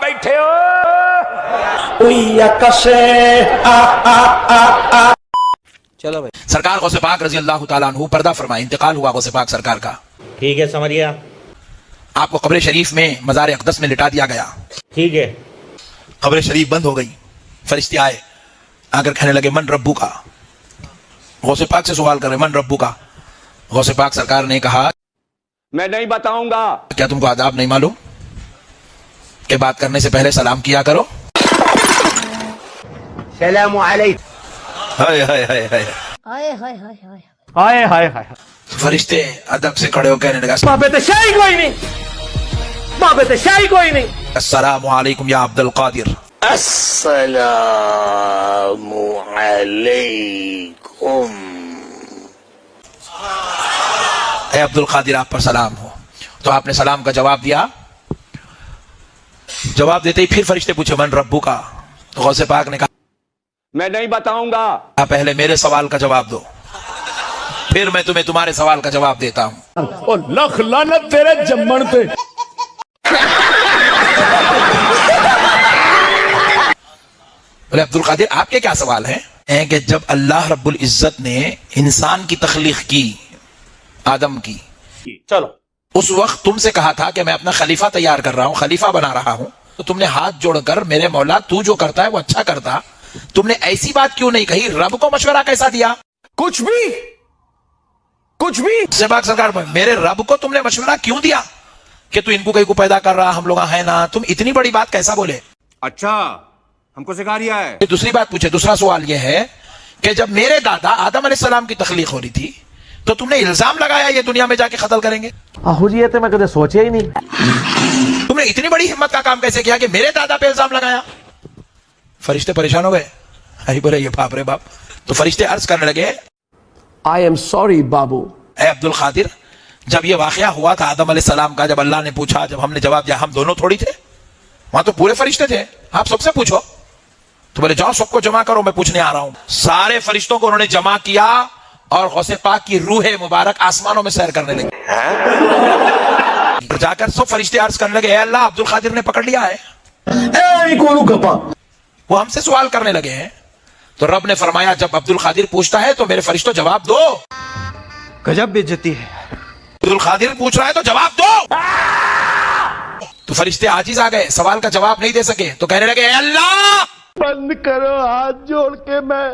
بیٹھے ہو چلو بھائی. سرکار غوث پاک رضی اللہ تعالیٰ عنہ پردہ فرمائے، انتقال ہوا غوث پاک سرکار کا. ٹھیک ہے سمجھ گیا. آپ کو قبر شریف میں مزار اقدس میں لٹا دیا گیا. ٹھیک ہے. قبر شریف بند ہو گئی. فرشتے آئے آ کر کہنے لگے من ربو کا. غوث پاک سے سوال کر رہے من ربو کا. غوث پاک سرکار نے کہا میں نہیں بتاؤں گا. کیا تم کو آداب نہیں معلوم کہ بات کرنے سے پہلے سلام کیا کرو. السلام علیکم. ہائے ہائے ہائے ہائے. آئے ہائے ہائے ہائے. ہائے ہائے ہائے. فرشتے ادب سے کھڑے ہو کہنے لگا بابے تو شاہی کوئی نہیں. بابے تو شاہی کوئی نہیں. السلام علیکم یا عبد القادر. السلام علیکم. اے عبد القادر آپ پر سلام ہو. تو آپ نے سلام کا جواب دیا. جواب دیتے ہی پھر فرشتے پوچھے من ربو کا. تو غوث پاک نے کہا میں نہیں بتاؤں گا. آپ پہلے میرے سوال کا جواب دو پھر میں تمہیں تمہارے سوال کا جواب دیتا ہوں. اور لکھ لعنت تیرے جمن تے. بولے عبد القادر آپ کے کیا سوال ہیں؟ کہ جب اللہ رب العزت نے انسان کی تخلیق کی آدم کی چلو. اس وقت تم سے کہا تھا کہ میں اپنا خلیفہ تیار کر رہا ہوں، خلیفہ بنا رہا ہوں، تو تم نے ہاتھ جوڑ کر میرے مولا تو جو کرتا ہے وہ اچھا کرتا. تم نے ایسی بات کیوں نہیں کہی؟ رب کو مشورہ کیسا دیا؟ کچھ بھی سے پاک سرکار میرے رب کو تم نے مشورہ کیوں دیا کہ تو ان کو کہیں کو پیدا کر رہا ہم لوگ ہیں نا؟ تم اتنی بڑی بات کیسا بولے؟ اچھا ہم کو سکھا رہا ہے. دوسری بات پوچھے. دوسرا سوال یہ ہے کہ جب میرے دادا آدم علیہ السلام کی تخلیق ہو رہی تھی تو تم نے الزام لگایا یہ دنیا میں جا کے قتل کریں گے. آہو جی یہ تو میں کبھی سوچا ہی نہیں. تم نے اتنی بڑی ہمت کا کام کیسے کیا کہ میرے دادا پہ الزام لگایا؟ فرشتے پریشان ہو گئے. بولے یہ باپ رے باپ. تو فرشتے عرض کرنے لگے I am sorry بابو. اے عبد القادر جب یہ واقعہ ہوا تھا آدم علیہ السلام کا، جب اللہ نے پوچھا، جب ہم نے جواب دیا، ہم دونوں تھوڑی تھے وہاں، تو پورے فرشتے تھے. آپ سب سے پوچھو. تو بولے جاؤ سب کو جمع کرو میں پوچھنے آ رہا ہوں. سارے فرشتوں کو انہوں نے جمع کیا اور غوث پاک کی روح مبارک آسمانوں میں سیر کرنے لگے. جا کر سب فرشتے عرض کرنے لگے اے اللہ عبد القادر نے پکڑ لیا ہے. وہ ہم سے سوال کرنے لگے ہیں. تو رب نے فرمایا جب عبد القادر پوچھتا ہے تو میرے فرشتوں جواب دو. گجب بےعزتی ہے. عبد القادر پوچھ رہا ہے تو جواب دو. تو فرشتے عاجز آ گئے، سوال کا جواب نہیں دے سکے. تو کہنے لگے اے اللہ بند کرو ہاتھ جوڑ کے میں.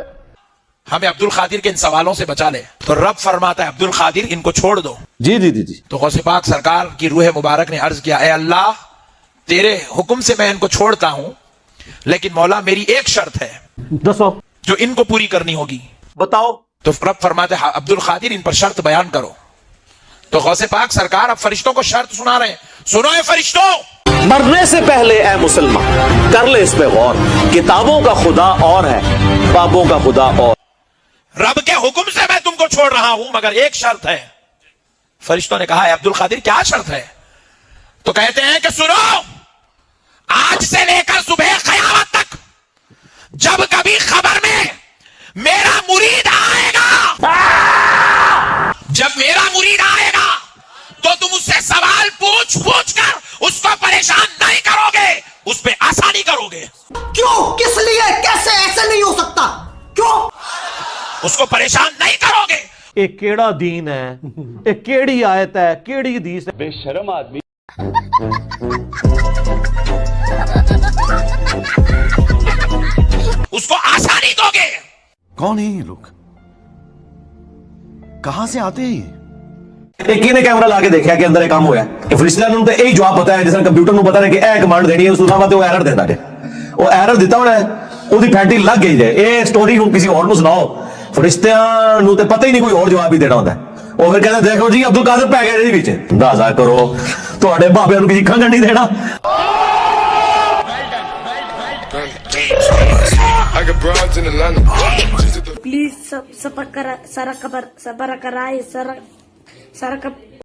ہمیں عبد القادر کے ان سوالوں سے بچا لے. تو رب فرماتا ہے عبد القادر ان کو چھوڑ دو. جی. تو غوث پاک سرکار کی روح مبارک نے عرض کیا اے اللہ تیرے حکم سے میں ان کو چھوڑتا ہوں، لیکن مولا میری ایک شرط ہے دسو. جو ان کو پوری کرنی ہوگی. بتاؤ. تو رب فرماتے ہیں عبد القادر ان پر شرط بیان کرو. تو غوث پاک سرکار اب فرشتوں کو شرط سنا رہے ہیں. سنو اے فرشتوں، مرنے سے پہلے اے مسلمان کر لے اس پہ غور. کتابوں کا خدا اور ہے، بابوں کا خدا اور. رب کے حکم سے میں تم کو چھوڑ رہا ہوں مگر ایک شرط ہے. فرشتوں نے کہا اے عبد القادر کیا شرط ہے؟ تو کہتے ہیں کہ سنو، آج سے لے کر صبح قیامت تک جب کبھی خبر میں میرا مرید آئے گا، جب میرا مرید آئے گا تو تم اس سے سوال پوچھ کر اس کو پریشان نہیں کرو گے، اس پہ آسانی کرو گے. کیوں؟ کس لیے؟ کیسے؟ ایسے نہیں ہو سکتا. کیوں؟ اس کو پریشان نہیں کرو گے. یہ کیڑا دین ہے؟ یہ کیڑی آیت ہے؟ کیڑی حدیث ہے؟ بے شرم آدمی. اس کو آسانی دو گے. کون ہے یہ لوگ؟ کہاں سے آتے ہیں یہ؟ ایک نے کیمرہ لا کے دیکھا کہ اندر ایک کام ہویا ہے. فرشتہ نے تو یہی جواب پتا ہے جس نے کمپیوٹر نو پتا ہے کہ اے کمانڈ دینی ہے، اس نام تے وہ ایرر دیندا ہے. وہ ایرر دیتا ہونا ہے، اودی پھینٹی لگ گئی ہے. اے سٹوری ہن کسی اور نو سناؤ، فرشتیاں نو تے پتہ ہی نہیں، کوئی اور جواب ہی دینا ہوندا ہے. وہ پھر کہتے دیکھو جی عبد القادر پہ گئے جی پیچھے. اندازہ کرو تواڈے بابے نو کسی کھنگن نہیں دینا. پلیز صبر کرائے.